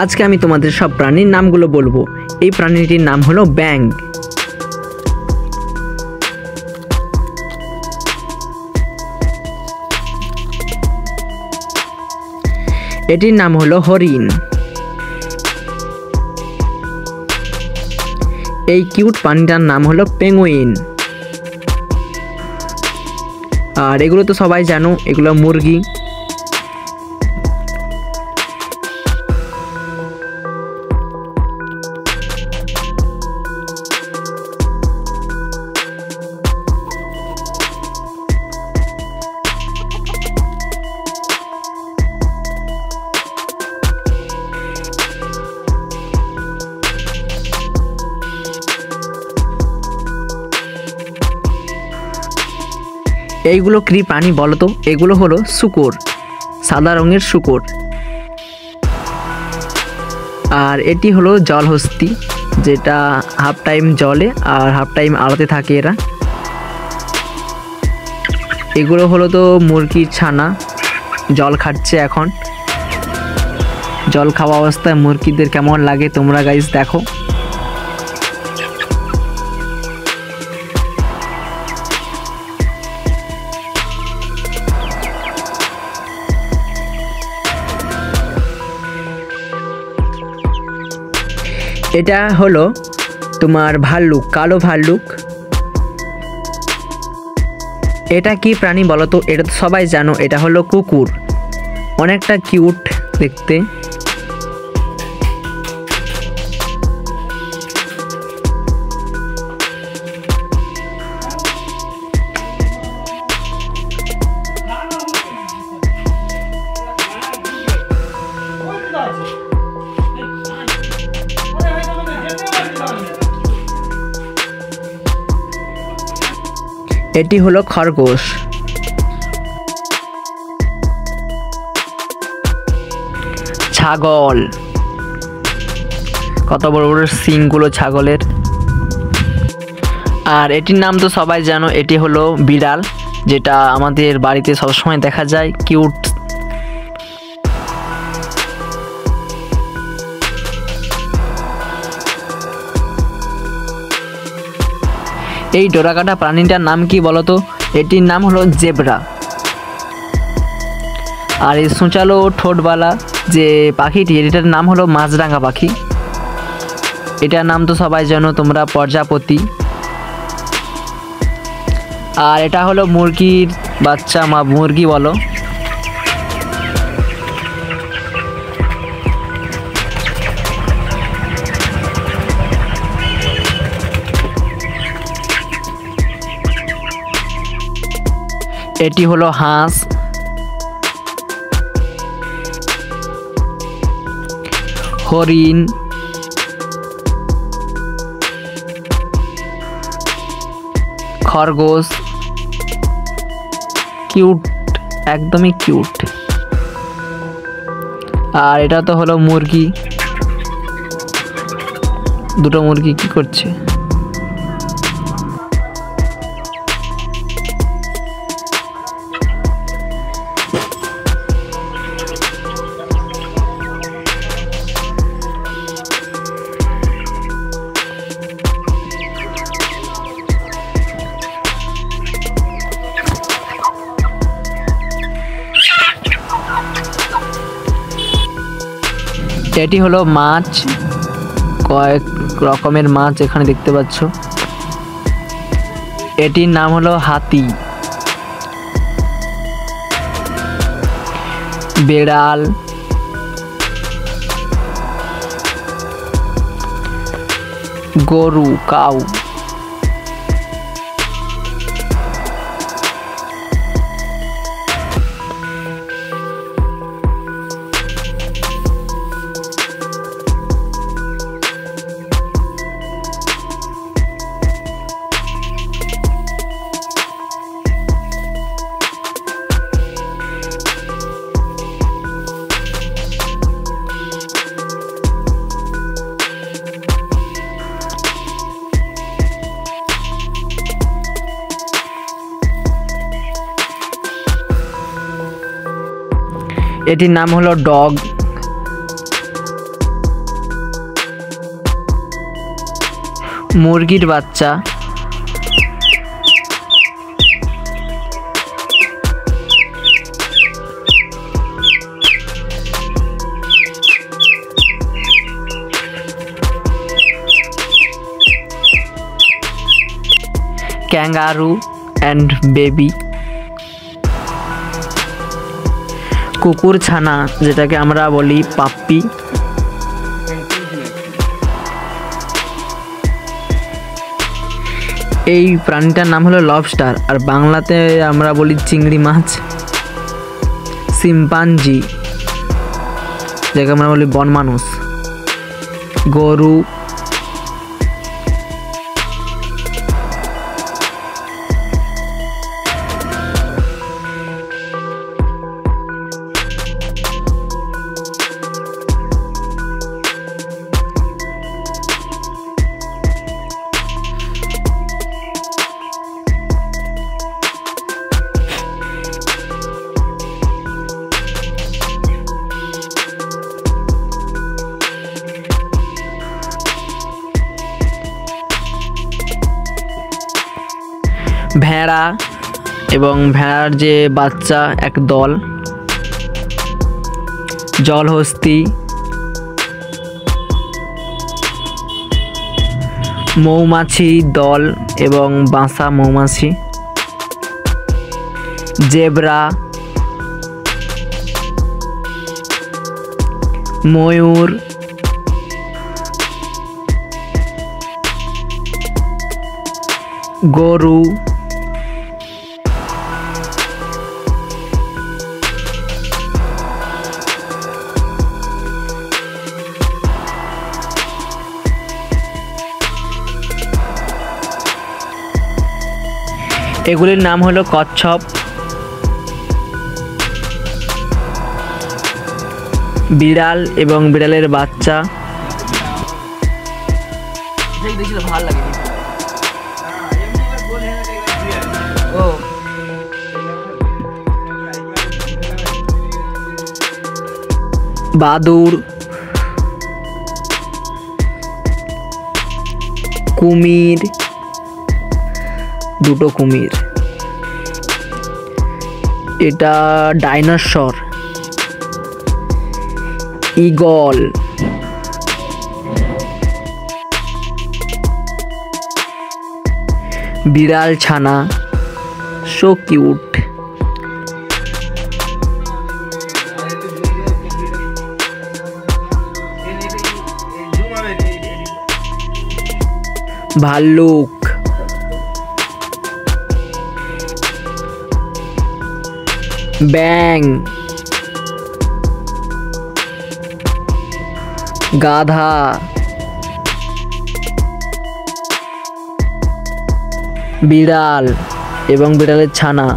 আজকে আমি তোমাদের সব প্রাণীর নামগুলো বলবো। এই প্রাণীটির নাম হলো ব্যাঙ। এটির নাম হলো হরিণ। এই কিউট প্রাণীটার নাম হলো পেঙ্গুইন। আর এগুলো তো সবাই জানো, এগুলো মুরগি। এইগুলো কি প্রাণী বলো তো? এগুলো হলো শূকর, সাদা রঙের শূকর। আর এটি হলো জলহস্তি, যেটা হাফ টাইম জলে আর হাফ টাইম আড়াতে থাকে এরা। এগুলো হলো তো মুরগির ছানা, জল খাচ্ছে এখন। জল খাওয়া অবস্থায় মুরগিদের কেমন লাগে তোমরা গাইস দেখো। এটা হলো তোমার ভাল্লুক, কালো ভাল্লুক। এটা কি প্রাণী বলো তো? এটা তো সবাই জানো, এটা হলো কুকুর। অনেকটা কিউট দেখতে। এটি হলো খরগোশ। ছাগল, কত বড় বড় শিংগুলো ছাগলের। আর এটির নাম তো সবাই জানো, এটি হলো বিড়াল, যেটা আমাদের বাড়িতে সবসময় দেখা যায়, কিউট। এই ডোরাকাটা প্রাণীটার নাম কি বলতো? এটির নাম হলো জেব্রা। আর এই সূচালো ঠোঁটওয়ালা যে পাখিটি, এটার নাম হলো মাছরাঙা পাখি। এটার নাম তো সবাই জানো তোমরা, প্রজাপতি। আর এটা হলো মুরগির বাচ্চা, মুরগি বলো। এটি হলো হাঁস। হরিণ, খরগোশ, কিউট, একদমই কিউট। আর এটা তো হলো মুরগি। দুটো মুরগি কি করছে? এটি হলো মাছ, কয়েক রকমের মাছ এখানে দেখতে পাচ্ছ। এটির নাম হলো হাতি। বেড়াল, গরু, কাউ। এটির নাম হলো ডগ। মুরগির বাচ্চা, ক্যাঙ্গারু অ্যান্ড বেবি, কুকুর ছানা যেটাকে আমরা বলি পাপ্পি, এই প্রাণীটার নাম হলো লবস্টার, আর বাংলাতে আমরা বলি চিংড়ি মাছ। শিম্পাঞ্জি যাকে আমরা বলি বন মানুষ, গরু, ভেড়া এবং ভেড়ার যে বাচ্চা এক দল, জলহস্তি, মৌমাছি দল এবং বাসা মৌমাছি, জেব্রা, ময়ূর, গরু, এগুলির নাম হলো কচ্ছপ, বিড়াল এবং বিড়ালের বাচ্চা, বাদুড়, কুমির, দুটো কুমির, এটা ডাইনোসর, ঈগল, বিড়াল ছানা, সো কিউট, ভাল্লুক, ব্যাং, গাধা, বিড়াল এবং বিড়ালের ছানা।